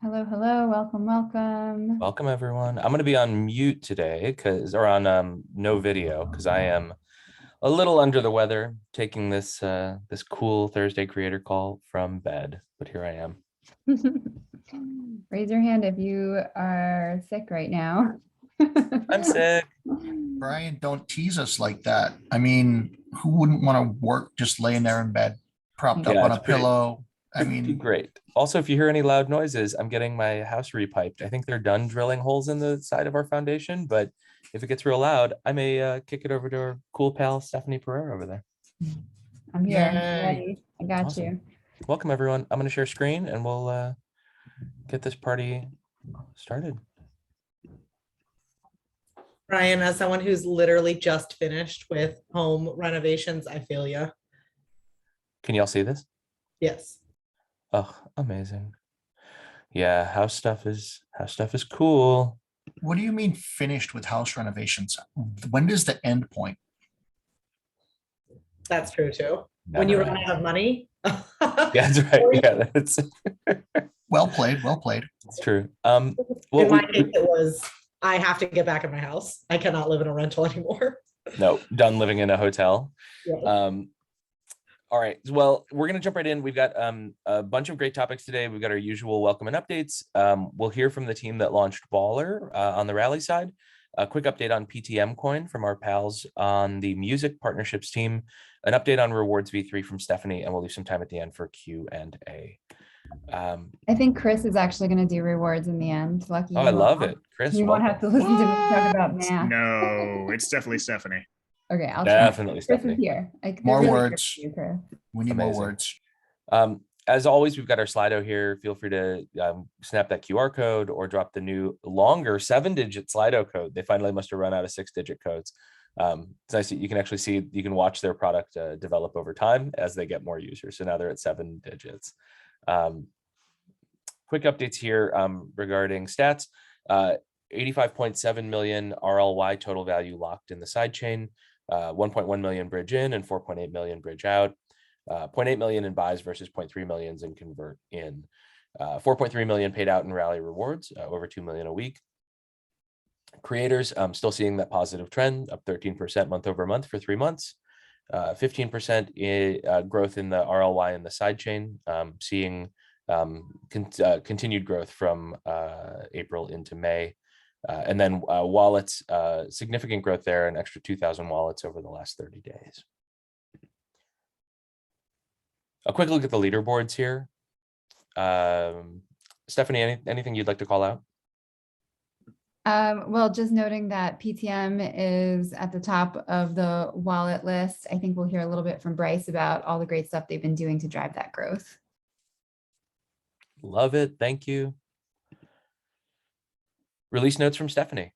Hello, hello, welcome. Welcome everyone. I'm going to be on mute today or on no video because I am a little under the weather taking this cool Thursday creator call from bed, but here I am. Raise your hand if you are sick right now. I'm sick. Brian, don't tease us like that. I mean, who wouldn't want to work just laying there in bed, propped up Yeah, on it's a pillow? I pretty mean, great. Also, if you hear any loud noises, I'm getting my house repiped. I think they're done drilling holes in the side of our foundation, but if it gets real loud, I may kick it over to our cool pal Stephanie Pereira over there. I'm here, I'm yay. ready. I got Awesome. you. Welcome everyone. I'm going to share screen and we'll get this party started. Brian, as someone who's literally just finished with home renovations, I feel you. Can y'all see this? Yes. Oh, amazing. Yeah, house stuff is cool. What do you mean finished with house renovations? When does the end point? That's true too. When you Never run ends. out of money. Yeah, that's right. Yeah, that's Well played, well played. it's true. In Well, my case, it was I have to get back in my house. I cannot live in a rental anymore. no, done living in a hotel. Yes. All right. Well, we're gonna jump right in. We've got a bunch of great topics today. We've got our usual welcome and updates. We'll hear from the team that launched Baller on the Rally side. A quick update on PTM Coin from our pals on the music partnerships team. An update on Rewards V3 from Stephanie, and we'll leave some time at the end for Q&A. I think Chris is actually going to do rewards in the end. Lucky Oh, you I love all. it. Chris, You won't have to listen to me talk about math. No, it's definitely Stephanie. Okay, I'll try. Definitely Chris is Stephanie. here. More really words. good for you, Chris. We need Amazing. more words. As always, we've got our Slido here. Feel free to snap that QR code or drop the new longer 7-digit Slido code. They finally must have run out of 6-digit codes. It's nice that you can actually see, you can watch their product develop over time as they get more users. So now they're at 7 digits. Quick updates here regarding stats. 85.7 million RLY total value locked in the sidechain, 1.1 million bridge in and 4.8 million bridge out. 0.8 million in buys versus 0.3 million in convert in. 4.3 million paid out in rally rewards, over 2 million a week. Creators still seeing that positive trend, up 13% month over month for 3 months. 15% growth in the RLY in the sidechain, seeing continued growth from April into May. And then wallets, significant growth there, an extra 2,000 wallets over the last 30 days. A quick look at the leaderboards here. Stephanie, anything you'd like to call out? Well, just noting that PTM is at the top of the wallet list. I think we'll hear a little bit from Bryce about all the great stuff they've been doing to drive that growth. Love it. Thank you. Release notes from Stephanie.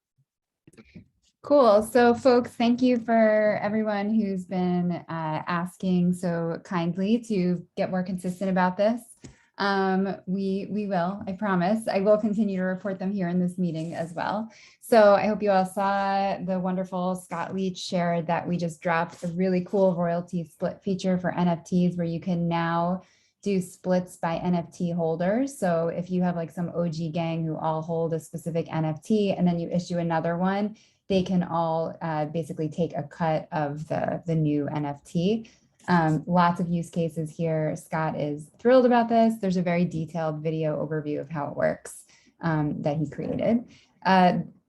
Cool. So folks, thank you for everyone who's been asking so kindly to get more consistent about this. We will, I promise. I will continue to report them here in this meeting as well. So I hope you all saw the wonderful Scott Leach shared that we just dropped a really cool royalty split feature for NFTs where you can now do splits by NFT holders. So if you have like some OG gang who all hold a specific NFT and then you issue another one, they can all basically take a cut of the new NFT. Lots of use cases here. Scott is thrilled about this. There's a very detailed video overview of how it works that he created.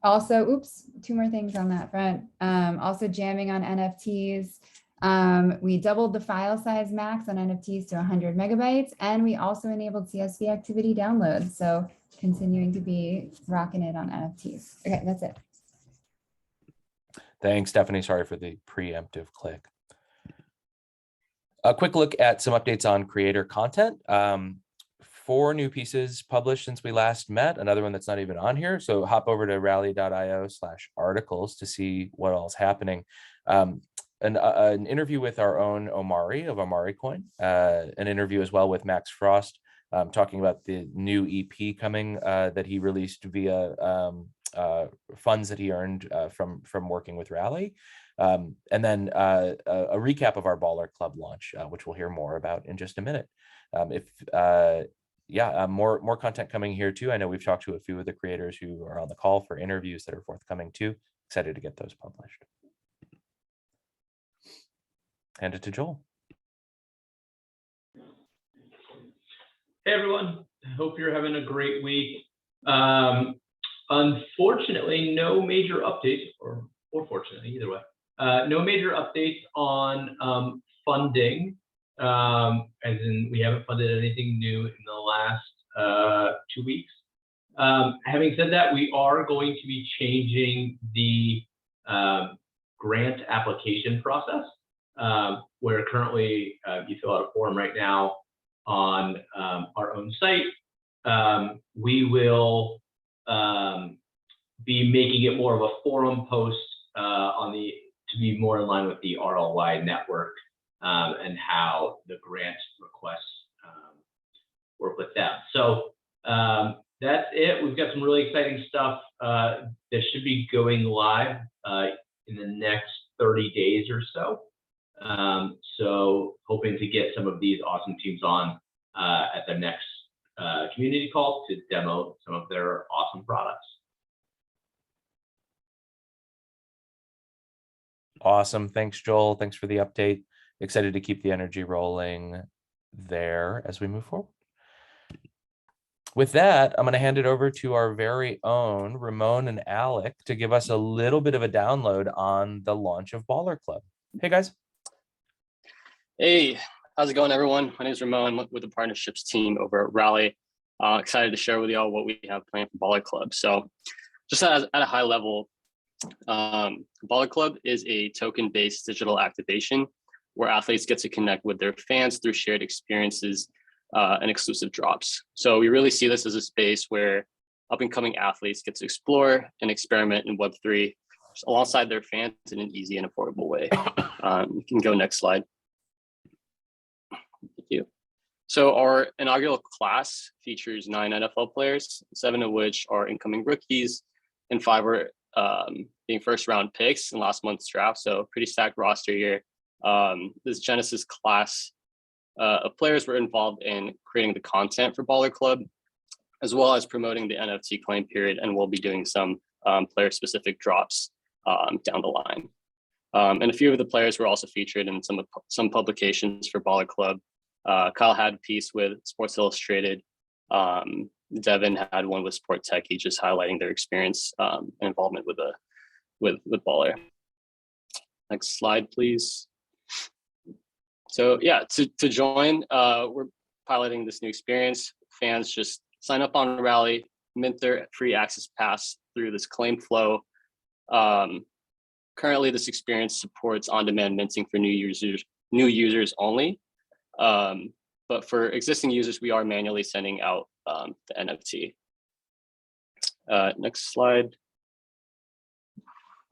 Also, oops, 2 more things on that front. Also jamming on NFTs. We doubled the file size max on NFTs to 100 megabytes, and we also enabled CSV activity downloads. So continuing to be rocking it on NFTs. Okay, that's it. Thanks, Stephanie. Sorry for the preemptive click. A quick look at some updates on creator content. 4 new pieces published since we last met, another one that's not even on here. So hop over to rally.io/articles to see what all's happening. An interview with our own Omari of Omari Coin, an interview as well with Max Frost, talking about the new EP coming that he released via funds that he earned from working with Rally. And then a recap of our Baller Club launch, which we'll hear more about in just a minute. If yeah, more content coming here too. I know we've talked to a few of the creators who are on the call for interviews that are forthcoming too. Excited to get those published. Hand it to Joel. Hey everyone, hope you're having a great week. Unfortunately, no major updates, or fortunately, either way, no major updates on funding, as in we haven't funded anything new in the last 2 weeks. Having said that, we are going to be changing the grant application process, where currently you fill out a form right now on our own site. We will be making it more of a forum post to be more in line with the RLY network and how the grant requests work with them. So that's it. We've got some really exciting stuff that should be going live in the next 30 days or so. So hoping to get some of these awesome teams on at the next community call to demo some of their awesome products. Awesome. Thanks, Joel. Thanks for the update. Excited to keep the energy rolling there as we move forward. With that, I'm going to hand it over to our very own Ramon and Alec to give us a little bit of a download on the launch of Baller Club. Hey, guys. Hey, how's it going, everyone? My name is Ramon. I'm with the partnerships team over at Rally. Excited to share with y'all what we have planned for Baller Club. So just at a high level, Baller Club is a token-based digital activation where athletes get to connect with their fans through shared experiences and exclusive drops. So we really see this as a space where up-and-coming athletes get to explore and experiment in Web3 alongside their fans in an easy and affordable way. You can go next slide. Thank you. So our inaugural class features 9 NFL players, 7 of which are incoming rookies, and 5 are being first-round picks in last month's draft. So pretty stacked roster here. This Genesis class of players were involved in creating the content for Baller Club, as well as promoting the NFT claim period, and we'll be doing some player-specific drops down the line. And a few of the players were also featured in some publications for Baller Club. Kyle had a piece with Sports Illustrated. Devin had one with Sport Techie, just highlighting their experience and involvement with Baller. Next slide, please. So yeah, to join, we're piloting this new experience. Fans just sign up on Rally, mint their free access pass through this claim flow. Currently, this experience supports on-demand minting for new users only. But for existing users, we are manually sending out the NFT. Next slide.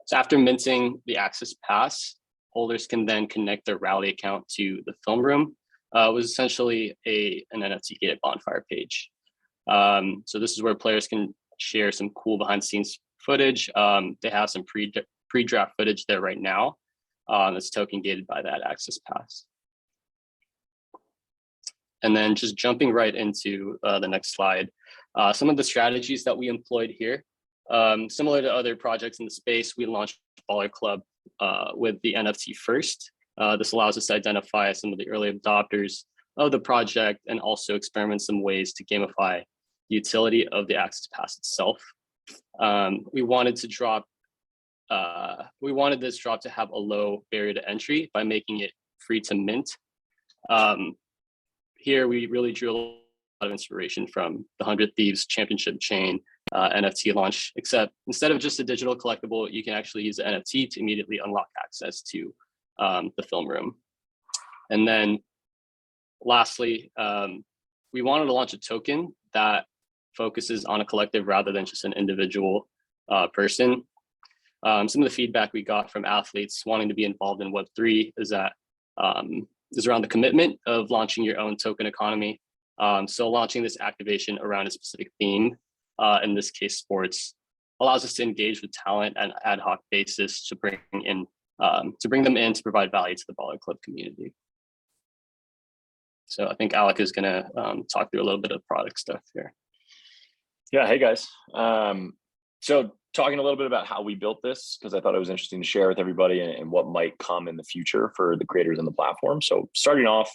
So after minting the access pass, holders can then connect their Rally account to the film room. It was essentially an NFT gated bonfire page. So this is where players can share some cool behind the scenes footage. They have some pre-draft footage there right now. That's token gated by that access pass. And then just jumping right into the next slide, some of the strategies that we employed here. Similar to other projects in the space, we launched Baller Club with the NFT first. This allows us to identify some of the early adopters of the project and also experiment some ways to gamify the utility of the access pass itself. We wanted this drop to have a low barrier to entry by making it free to mint. Here we really drew a lot of inspiration from the 100 Thieves Championship Chain NFT launch, except instead of just a digital collectible, you can actually use the NFT to immediately unlock access to the film room. And then lastly, we wanted to launch a token that focuses on a collective rather than just an individual person. Some of the feedback we got from athletes wanting to be involved in Web3 is around the commitment of launching your own token economy. So launching this activation around a specific theme, in this case sports, allows us to engage with talent on an ad hoc basis to bring them in to provide value to the Baller Club community. So I think Alec is gonna talk through a little bit of product stuff here. Yeah, hey guys. So talking a little bit about how we built this, because I thought it was interesting to share with everybody and what might come in the future for the creators on the platform. So starting off,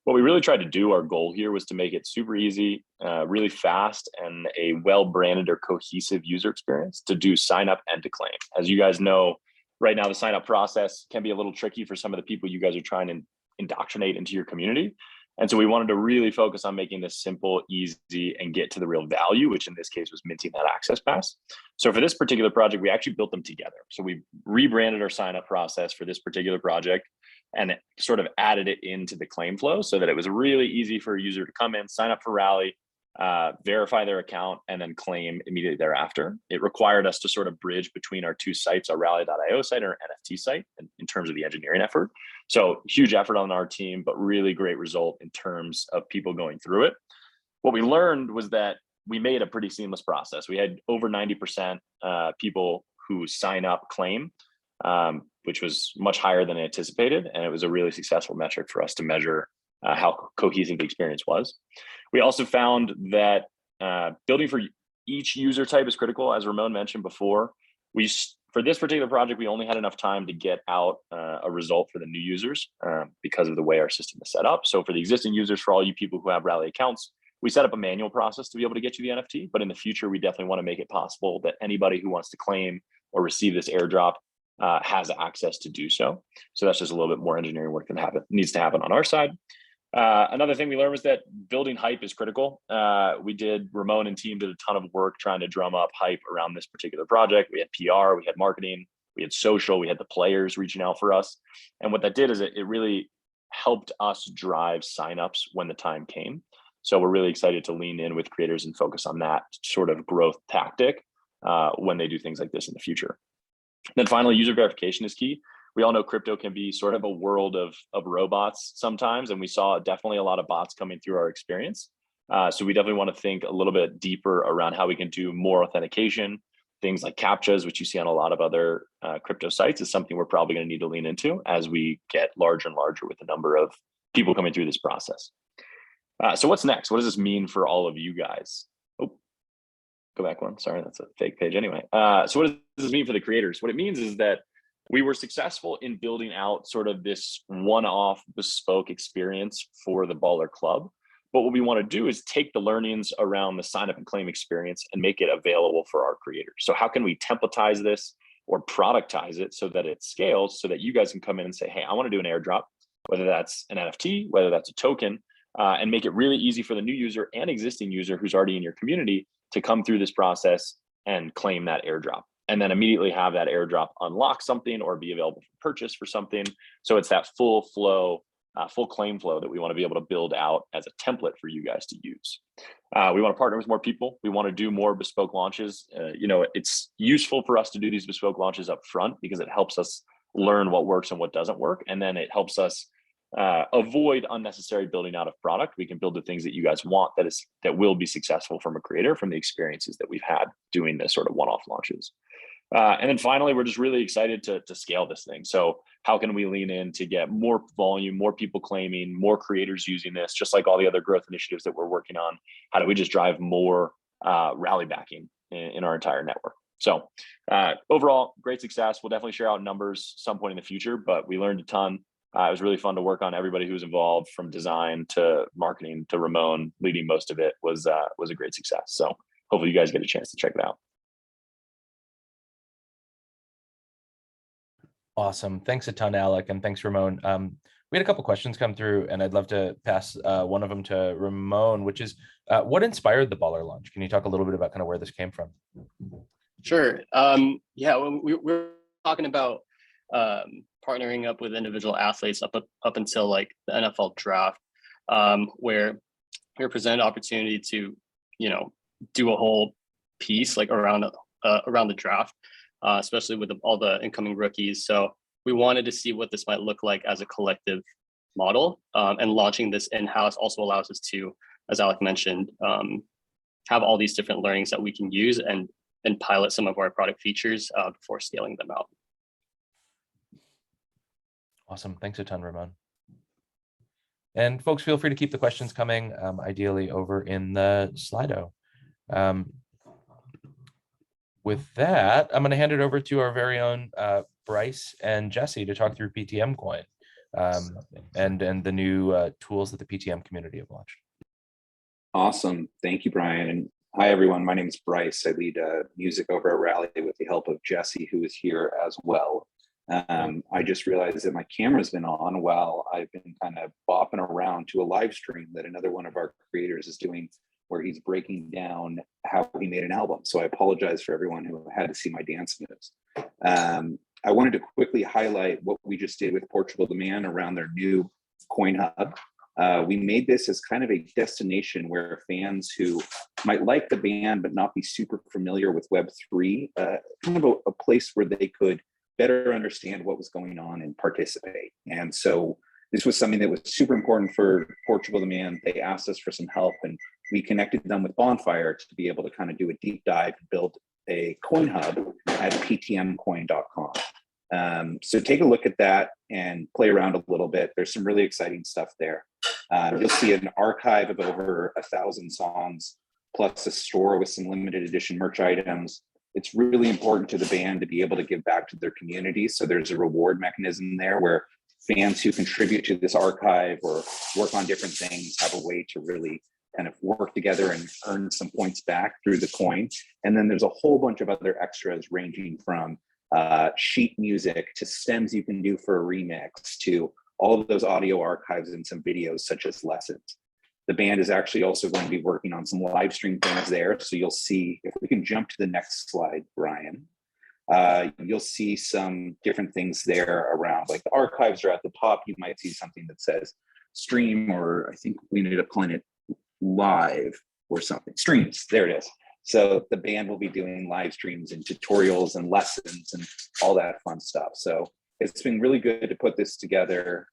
what we really tried to do, our goal here was to make it super easy, really fast, and a well-branded or cohesive user experience to do sign up and to claim. As you guys know, right now the sign up process can be a little tricky for some of the people you guys are trying to indoctrinate into your community. And so we wanted to really focus on making this simple, easy, and get to the real value, which in this case was minting that access pass. So for this particular project, we actually built them together. So we rebranded our sign up process for this particular project and sort of added it into the claim flow so that it was really easy for a user to come in, sign up for Rally, verify their account, and then claim immediately thereafter. It required us to sort of bridge between our two sites, our rally.io site and our NFT site in terms of the engineering effort. So huge effort on our team, but really great result in terms of people going through it. What we learned was that we made a pretty seamless process. We had over 90% people who sign up claim, which was much higher than anticipated. And it was a really successful metric for us to measure how cohesive the experience was. We also found that building for each user type is critical. As Ramon mentioned before, for this particular project, we only had enough time to get out a result for the new users because of the way our system is set up. So for the existing users, for all you people who have Rally accounts, we set up a manual process to be able to get you the NFT. But in the future, we definitely want to make it possible that anybody who wants to claim or receive this airdrop has access to do so. So that's just a little bit more engineering work that needs to happen on our side. Another thing we learned was that building hype is critical. Ramon and team did a ton of work trying to drum up hype around this particular project. We had PR, we had marketing, we had social, we had the players reaching out for us. And what that did is it really helped us drive signups when the time came. So we're really excited to lean in with creators and focus on that sort of growth tactic when they do things like this in the future. Then finally, user verification is key. We all know crypto can be sort of a world of robots sometimes, and we saw definitely a lot of bots coming through our experience. So we definitely want to think a little bit deeper around how we can do more authentication. Things like CAPTCHAs, which you see on a lot of other crypto sites, is something we're probably going to need to lean into as we get larger and larger with the number of people coming through this process. So what's next? What does this mean for all of you guys? Oh, go back one. Sorry, that's a fake page anyway. So what does this mean for the creators? What it means is that we were successful in building out sort of this one-off bespoke experience for the Baller Club. But what we want to do is take the learnings around the sign up and claim experience and make it available for our creators. So how can we templatize this or productize it so that it scales so that you guys can come in and say, hey, I want to do an airdrop, whether that's an NFT, whether that's a token, and make it really easy for the new user and existing user who's already in your community to come through this process and claim that airdrop. And then immediately have that airdrop unlock something or be available for purchase for something. So it's that full flow, full claim flow that we want to be able to build out as a template for you guys to use. We want to partner with more people. We want to do more bespoke launches. It's useful for us to do these bespoke launches up front because it helps us learn what works and what doesn't work. And then it helps us avoid unnecessary building out of product. We can build the things that you guys want that will be successful from a creator from the experiences that we've had doing this sort of one-off launches. And then finally, we're just really excited to scale this thing. So how can we lean in to get more volume, more people claiming, more creators using this, just like all the other growth initiatives that we're working on? How do we just drive more rally backing in our entire network? So overall, great success. We'll definitely share out numbers some point in the future, but we learned a ton. It was really fun to work on. Everybody who was involved, from design to marketing to Ramon leading most of it, was a great success. So hopefully you guys get a chance to check it out. Awesome. Thanks a ton, Alec, and thanks, Ramon. We had a couple questions come through, and I'd love to pass one of them to Ramon, which is, what inspired the Baller launch? Can you talk a little bit about kind of where this came from? Sure. Yeah, we're talking about partnering up with individual athletes up until like the NFL draft, where we were presented an opportunity to, do a whole piece like around the draft. Especially with all the incoming rookies. So we wanted to see what this might look like as a collective model, and launching this in-house also allows us to, as Alec mentioned, have all these different learnings that we can use and pilot some of our product features before scaling them out. Awesome. Thanks a ton, Ramon. And folks, feel free to keep the questions coming, ideally over in the Slido. With that, I'm going to hand it over to our very own Bryce and Jesse to talk through PTM Coin and the new tools that the PTM community have launched. Awesome. Thank you, Brian. And hi, everyone. My name is Bryce. I lead music over at Rally with the help of Jesse, who is here as well. I just realized that my camera's been on while I've been kind of bopping around to a live stream that another one of our creators is doing, where he's breaking down how he made an album. So I apologize for everyone who had to see my dance moves. I wanted to quickly highlight what we just did with Portugal the Man around their new Coin Hub. We made this as kind of a destination where fans who might like the band but not be super familiar with Web3, kind of a place where they could better understand what was going on and participate. And so this was something that was super important for Portugal the Man. They asked us for some help, and we connected them with Bonfire to be able to kind of do a deep dive and build a coin hub at ptmcoin.com. So take a look at that and play around a little bit. There's some really exciting stuff there. You'll see an archive of over 1,000 songs, plus a store with some limited edition merch items. It's really important to the band to be able to give back to their community. So there's a reward mechanism there where fans who contribute to this archive or work on different things have a way to really kind of work together and earn some points back through the coin. And then there's a whole bunch of other extras ranging from sheet music to stems you can do for a remix to all of those audio archives and some videos such as lessons. The band is actually also going to be working on some live stream things there. So you'll see, if we can jump to the next slide, Brian, you'll see some different things there around, like the archives are at the top. You might see something that says stream, or I think we ended up calling it live or something. Streams, there it is. So the band will be doing live streams and tutorials and lessons and all that fun stuff. So it's been really good to put this together.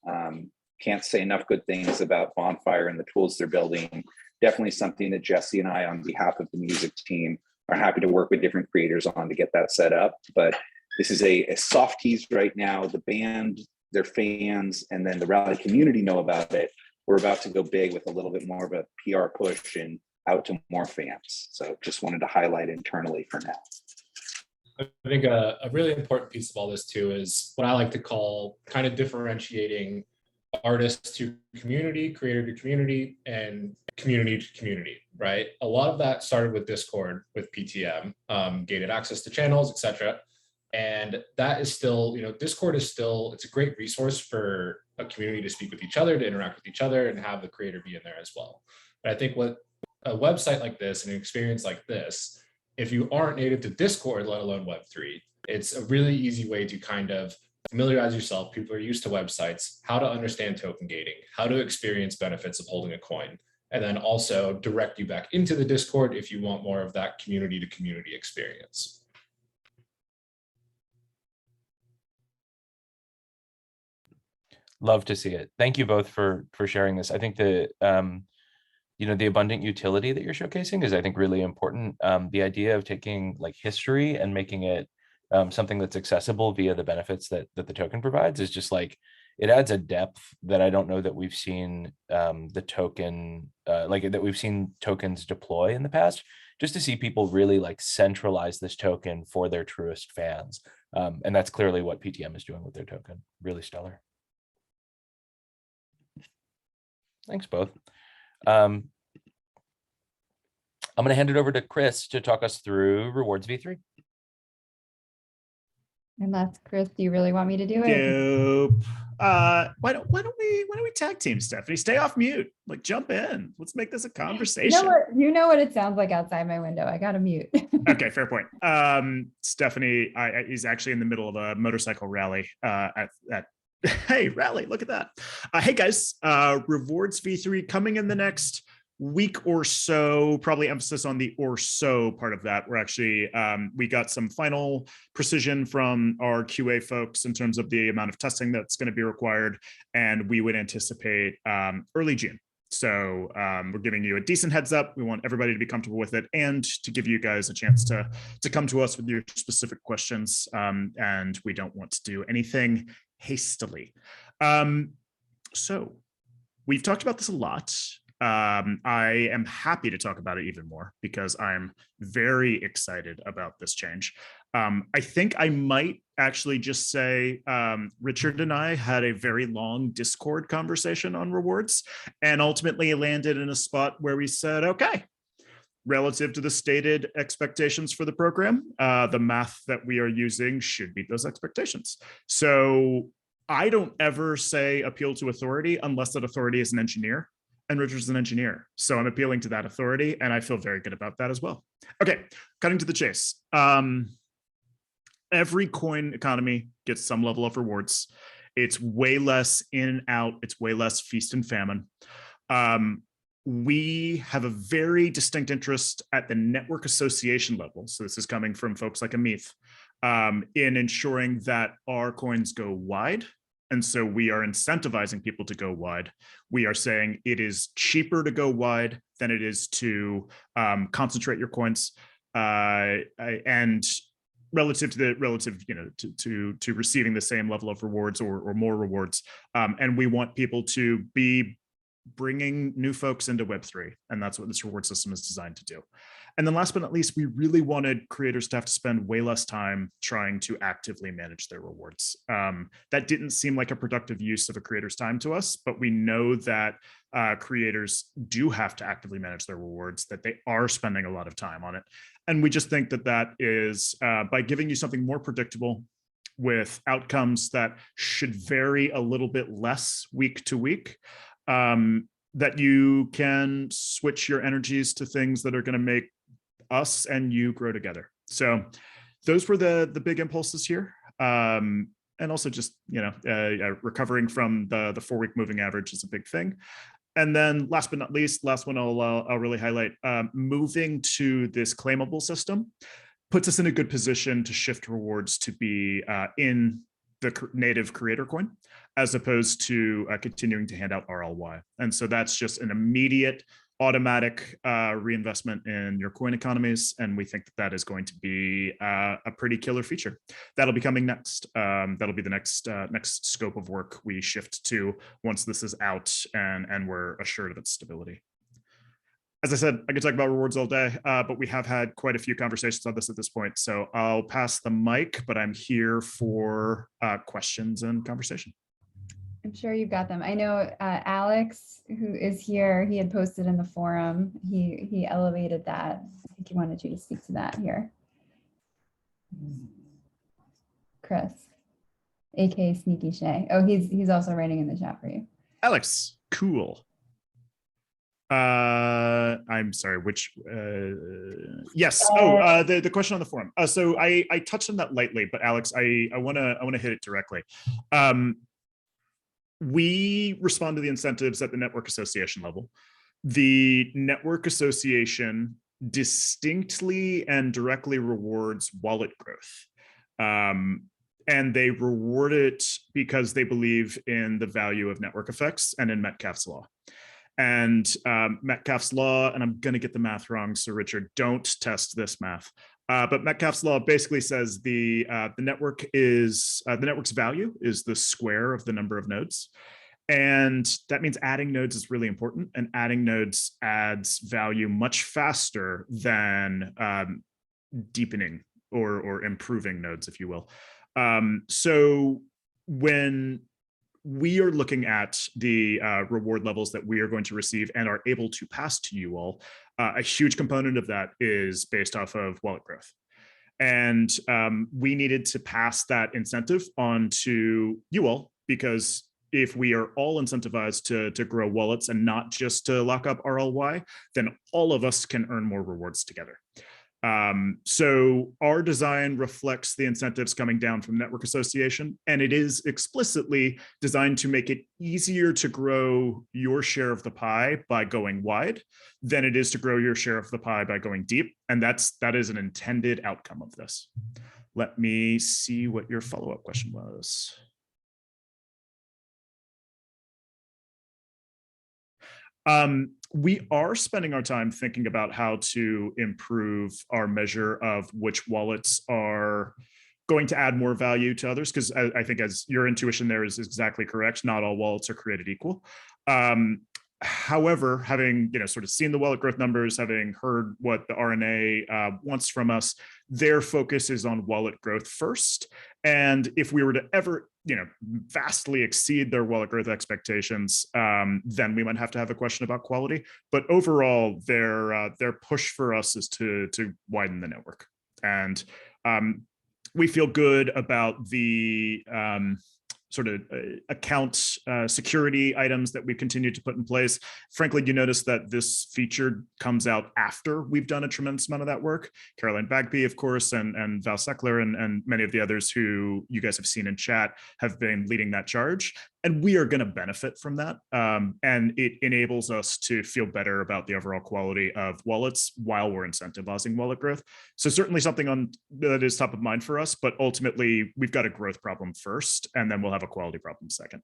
Can't say enough good things about Bonfire and the tools they're building. Definitely something that Jesse and I, on behalf of the music team, are happy to work with different creators on to get that set up. But this is a soft tease right now. The band, their fans, and then the Rally community know about it. We're about to go big with a little bit more of a PR push and out to more fans. So just wanted to highlight internally for now. I think a really important piece of all this too is what I like to call kind of differentiating artist to community, creator to community, and community to community, right? A lot of that started with Discord, with PTM, gated access to channels, etc. And that is still, Discord is still, it's a great resource for a community to speak with each other, to interact with each other, and have the creator be in there as well. But I think what a website like this and an experience like this, if you aren't native to Discord, let alone Web3, it's a really easy way to kind of familiarize yourself. People are used to websites, how to understand token gating, how to experience benefits of holding a coin, and then also direct you back into the Discord if you want more of that community to community experience. Love to see it. Thank you both for sharing this. I think the the abundant utility that you're showcasing is, I think, really important. The idea of taking like history and making it something that's accessible via the benefits that the token provides is just like, it adds a depth that I don't know that we've seen the token that we've seen tokens deploy in the past. Just to see people really like centralize this token for their truest fans, and that's clearly what PTM is doing with their token. Really stellar. Thanks both. I'm going to hand it over to Chris to talk us through Rewards V3. Unless, Chris, do you really want me to do it? Dope. Why don't we tag team, Stephanie? Stay off mute. Like, jump in. Let's make this a conversation. You know what it sounds like outside my window. I got to mute. Okay, fair point. Stephanie is actually in the middle of a motorcycle rally at hey, rally, look at that. Hey guys, Rewards V3 coming in the next week or so, probably emphasis on the or so part of that. We're actually, we got some final precision from our QA folks in terms of the amount of testing that's going to be required, and we would anticipate early June. So we're giving you a decent heads up. We want everybody to be comfortable with it and to give you guys a chance to come to us with your specific questions. And we don't want to do anything hastily. So we've talked about this a lot. I am happy to talk about it even more because I'm very excited about this change. I think I might actually just say Richard and I had a very long Discord conversation on rewards and ultimately landed in a spot where we said, okay, relative to the stated expectations for the program, the math that we are using should meet those expectations. So I don't ever say appeal to authority unless that authority is an engineer, and Richard's an engineer. So I'm appealing to that authority, and I feel very good about that as well. Okay, cutting to the chase. Every coin economy gets some level of rewards. It's way less in and out. It's way less feast and famine. We have a very distinct interest at the network association level. So this is coming from folks like Amit in ensuring that our coins go wide. And so we are incentivizing people to go wide. We are saying it is cheaper to go wide than it is to concentrate your coins. And relative to receiving the same level of rewards or more rewards. And we want people to be bringing new folks into Web3. And that's what this reward system is designed to do. And then last but not least, we really wanted creators to have to spend way less time trying to actively manage their rewards. That didn't seem like a productive use of a creator's time to us, but we know that creators do have to actively manage their rewards, that they are spending a lot of time on it. And we just think that that is by giving you something more predictable with outcomes that should vary a little bit less week to week, that you can switch your energies to things that are going to make us and you grow together. So those were the big impulses here. And also just, recovering from the 4-week moving average is a big thing. And then last but not least, last one I'll really highlight, moving to this claimable system puts us in a good position to shift rewards to be in the native creator coin, as opposed to continuing to hand out RLY. And so that's just an immediate automatic reinvestment in your coin economies. And we think that that is going to be a pretty killer feature. That'll be coming next. That'll be the next scope of work we shift to once this is out and we're assured of its stability. As I said, I could talk about rewards all day, but we have had quite a few conversations on this at this point. So I'll pass the mic, but I'm here for questions and conversation. I'm sure you've got them. I know Alex, who is here, he had posted in the forum. He elevated that. I think he wanted you to speak to that here. Chris, aka Sneaky Shay. Oh, he's also writing in the chat for you. Alex, cool. I'm sorry, which yes. The question on the forum. So I touched on that lightly, but Alex, I wanna hit it directly. We respond to the incentives at the network association level. The network association distinctly and directly rewards wallet growth. And they reward it because they believe in the value of network effects and in Metcalfe's law. And Metcalfe's law, and I'm going to get the math wrong, so Richard, don't test this math. But Metcalfe's law basically says the network's value is the square of the number of nodes. And that means adding nodes is really important, and adding nodes adds value much faster than deepening or improving nodes, if you will. So when we are looking at the reward levels that we are going to receive and are able to pass to you all, a huge component of that is based off of wallet growth. And we needed to pass that incentive on to you all, because if we are all incentivized to grow wallets and not just to lock up RLY, then all of us can earn more rewards together. So our design reflects the incentives coming down from Network Association, and it is explicitly designed to make it easier to grow your share of the pie by going wide than it is to grow your share of the pie by going deep. And that is an intended outcome of this. Let me see what your follow-up question was. We are spending our time thinking about how to improve our measure of which wallets are going to add more value to others, because I think as your intuition there is exactly correct. Not all wallets are created equal. However, having sort of seen the wallet growth numbers, having heard what the RNA wants from us, their focus is on wallet growth first. And if we were to ever vastly exceed their wallet growth expectations, then we might have to have a question about quality. But overall, their push for us is to widen the network. And we feel good about the sort of account security items that we continue to put in place. Frankly, you notice that this feature comes out after we've done a tremendous amount of that work. Caroline Bagby, of course, and Val Seckler and many of the others who you guys have seen in chat have been leading that charge. And we are going to benefit from that. And it enables us to feel better about the overall quality of wallets while we're incentivizing wallet growth. So certainly something that is top of mind for us, but ultimately we've got a growth problem first, and then we'll have a quality problem second.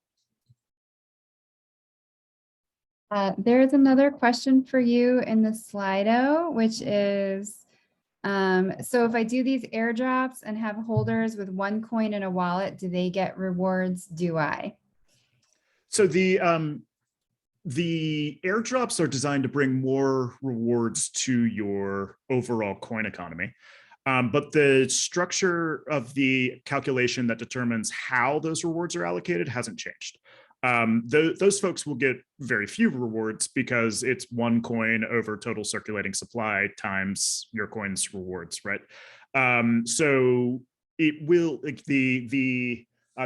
There's another question for you in the Slido, which is, so if I do these airdrops and have holders with one coin in a wallet, do they get rewards? Do I? So the airdrops are designed to bring more rewards to your overall coin economy. But the structure of the calculation that determines how those rewards are allocated hasn't changed. Those folks will get very few rewards because it's one coin over total circulating supply times your coin's rewards, right? So it will, like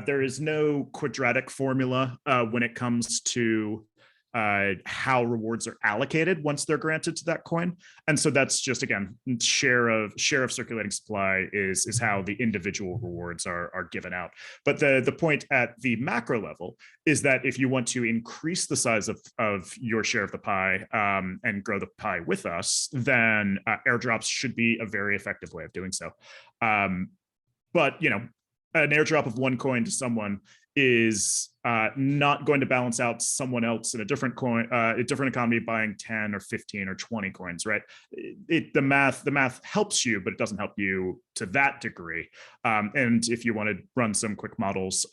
there is no quadratic formula when it comes to how rewards are allocated once they're granted to that coin. And so that's just, again, share of circulating supply is how the individual rewards are given out. But the point at the macro level is that if you want to increase the size of your share of the pie and grow the pie with us, then airdrops should be a very effective way of doing so. But an airdrop of one coin to someone is not going to balance out someone else in a different economy buying 10 or 15 or 20 coins, right? The math helps you, but it doesn't help you to that degree. And if you want to run some quick models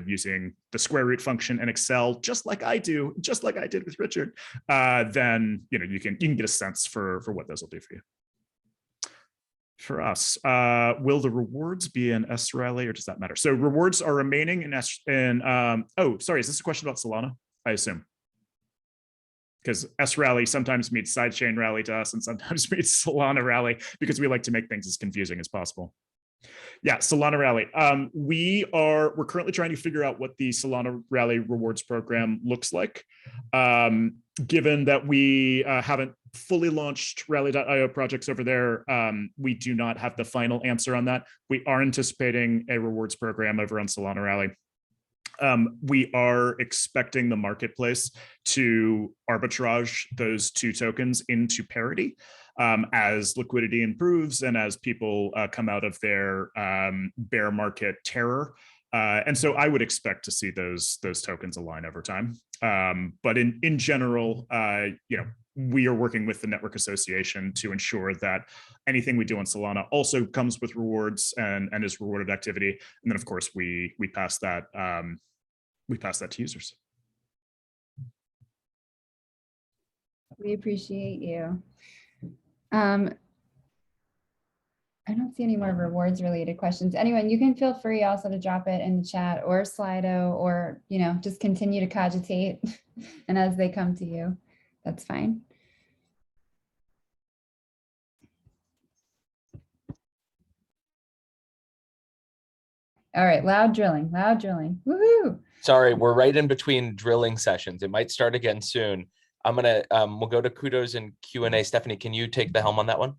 using the square root function in Excel, just like I did with Richard, then you can get a sense for what those will do for you. For us, will the rewards be in S Rally or does that matter? So rewards are remaining in oh, sorry, is this a question about Solana? I assume. Because S Rally sometimes means sidechain rally to us and sometimes means Solana rally because we like to make things as confusing as possible. Yeah, Solana Rally. We're currently trying to figure out what the Solana Rally rewards program looks like. Given that we haven't fully launched Rally.io projects over there, we do not have the final answer on that. We are anticipating a rewards program over on Solana Rally. We are expecting the marketplace to arbitrage those two tokens into parity as liquidity improves and as people come out of their bear market terror. And so I would expect to see those tokens align over time. But in general, we are working with the Network Association to ensure that anything we do on Solana also comes with rewards and is rewarded activity. And then, of course, we pass that to users. We appreciate you. I don't see any more rewards related questions. Anyone, you can feel free also to drop it in the chat or Slido or, just continue to cogitate. And as they come to you, that's fine. All right, loud drilling. Woohoo! Sorry, we're right in between drilling sessions. It might start again soon. I'm gonna we'll go to kudos and Q&A. Stephanie, can you take the helm on that one?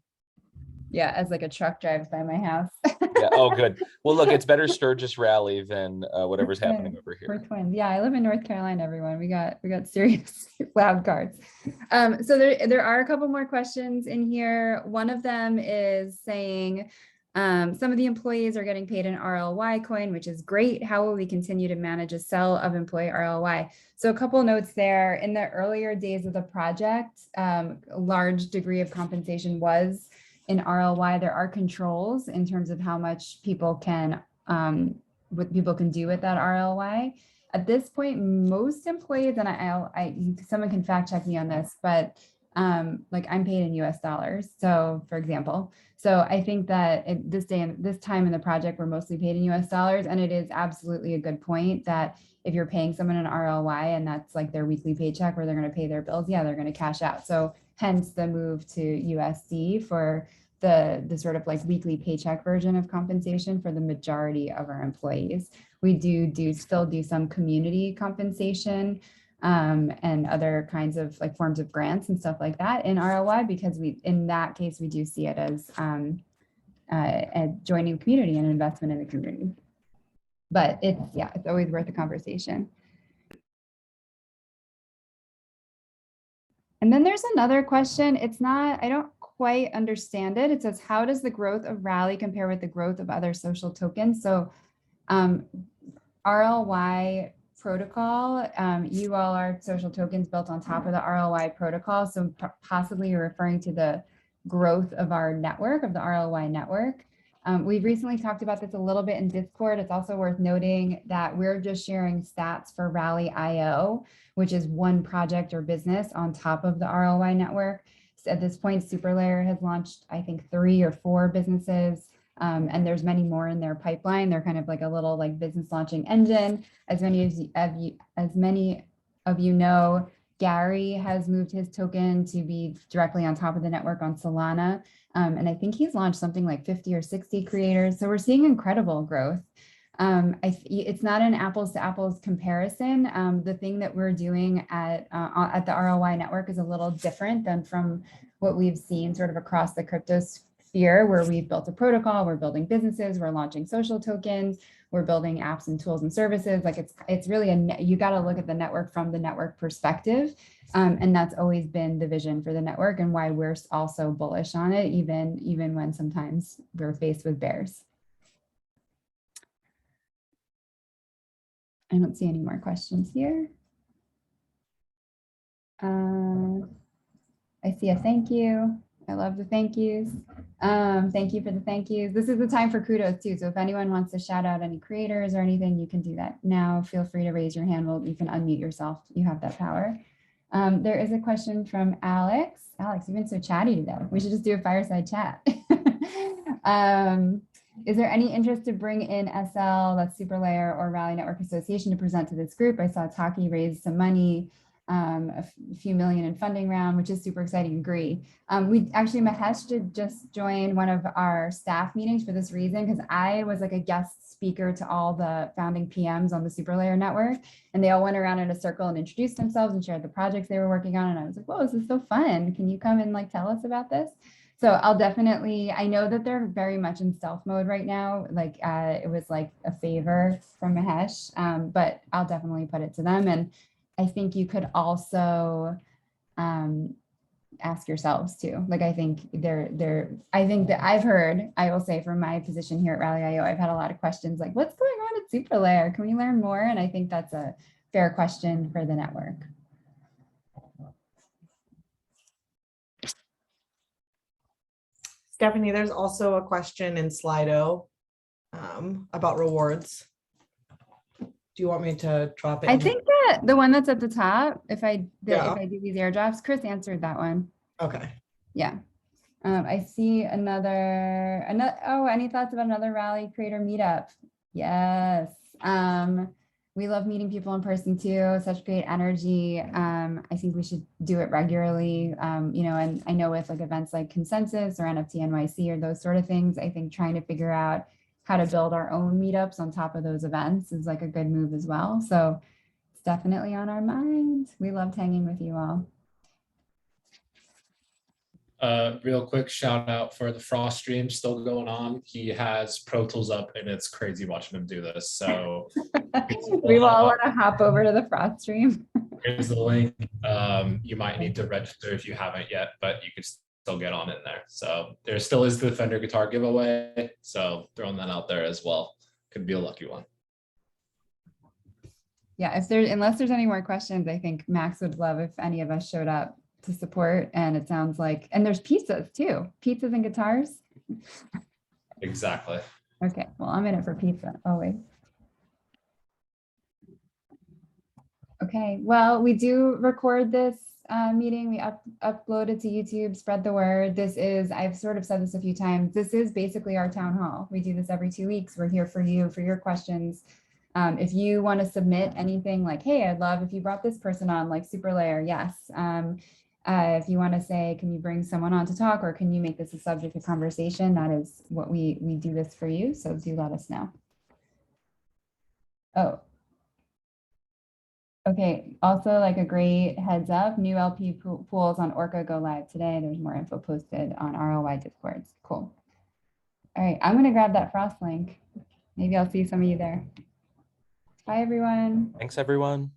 Yeah, as like a truck drives by my house. Yeah. Oh, good. Well, look, it's better Sturgis Rally than whatever's happening over here. We're twins. Yeah, I live in North Carolina. Everyone, we got serious loud cards. So there are a couple more questions in here. One of them is saying some of the employees are getting paid in RLY coin, which is great. How will we continue to manage a sell of employee RLY? So a couple notes there. In the earlier days of the project, a large degree of compensation was in RLY, there are controls in terms of how much people can, what people can do with that RLY. At this point, most employees, and someone can fact check me on this, but like I'm paid in US dollars. So for example, so I think that at this time in the project, we're mostly paid in US dollars. And it is absolutely a good point that if you're paying someone an RLY and that's like their weekly paycheck where they're going to pay their bills, yeah, they're going to cash out. So hence the move to USD for the sort of like weekly paycheck version of compensation for the majority of our employees. We still do some community compensation and other kinds of like forms of grants and stuff like that in ROI, because in that case, we do see it as joining the community and investment in the community. But it's always worth a conversation. And then there's another question. It's not, I don't quite understand it. It says, how does the growth of Rally compare with the growth of other social tokens? So RLY protocol, you all are social tokens built on top of the RLY protocol. So possibly you're referring to the growth of our network, of the RLY network. We've recently talked about this a little bit in Discord. It's also worth noting that we're just sharing stats for Rally.io, which is one project or business on top of the RLY network. So at this point, SuperLayer has launched, I think, 3 or 4 businesses, and there's many more in their pipeline. They're kind of like a little like business launching engine. As many of you know, Gary has moved his token to be directly on top of the network on Solana. And I think he's launched something like 50 or 60 creators. So we're seeing incredible growth. It's not an apples to apples comparison. The thing that we're doing at the ROI network is a little different than from what we've seen sort of across the crypto sphere, where we've built a protocol, we're building businesses, we're launching social tokens, we're building apps and tools and services. Like it's really you got to look at the network from the network perspective. And that's always been the vision for the network and why we're also bullish on it, even when sometimes we're faced with bears. I don't see any more questions here. I see a thank you. I love the thank yous. Thank you for the thank yous. This is the time for kudos too. So if anyone wants to shout out any creators or anything, you can do that now. Feel free to raise your hand. You can unmute yourself. You have that power. There is a question from Alex. Alex, you've been so chatty today. We should just do a fireside chat. Is there any interest to bring in SL, that's SuperLayer, or Rally Network Association to present to this group? I saw Taki raise some money, a few million in funding round, which is super exciting. Agree. Mahesh did just join one of our staff meetings for this reason, because I was like a guest speaker to all the founding PMs on the SuperLayer network, and they all went around in a circle and introduced themselves and shared the projects they were working on. And I was like, whoa, this is so fun. Can you come and like tell us about this? So I'll definitely, I know that they're very much in stealth mode right now. Like it was like a favor from Mahesh, but I'll definitely put it to them. And I think you could also ask yourselves too. Like, I think I think that I will say from my position here at Rally.io, I've had a lot of questions like, what's going on at SuperLayer? Can we learn more? And I think that's a fair question for the network. Stephanie, there's also a question in Slido about rewards. Do you want me to drop it? I think that the one that's at the top, if I do these airdrops, Chris answered that one. Okay. Yeah. I see another, oh, any thoughts about another Rally creator meetup? Yes. We love meeting people in person too, such great energy. I think we should do it regularly, and I know with like events like Consensus or NFT NYC or those sort of things, I think trying to figure out how to build our own meetups on top of those events is like a good move as well. So it's definitely on our mind. We loved hanging with you all. Real quick shout out for the Frost stream still going on. He has Pro Tools up and it's crazy watching him do this. So we all want to hop over to the Frost stream. Here's the link. You might need to register if you haven't yet, but you could still get on in there. So there still is the Fender guitar giveaway. So throwing that out there as well. Could be a lucky one. Yeah, unless there's any more questions, I think Max would love if any of us showed up to support. And it sounds like, and there's pizzas too, pizzas and guitars. Exactly. Okay, well, I'm in it for pizza always. Okay, well, we do record this meeting. We upload it to YouTube, spread the word. This is, I've sort of said this a few times, this is basically our town hall. We do this every 2 weeks. We're here for you, for your questions. If you want to submit anything like, hey, I'd love if you brought this person on, like Super Layer, yes. If you want to say, can you bring someone on to talk, or can you make this a subject of conversation? That is what we do this for you. So do let us know. Oh. Okay, also like a great heads up, new LP pools on Orca go live today. There's more info posted on ROI Discords. Cool. All right, I'm gonna grab that Frost link. Maybe I'll see some of you there. Bye, everyone. Thanks, everyone.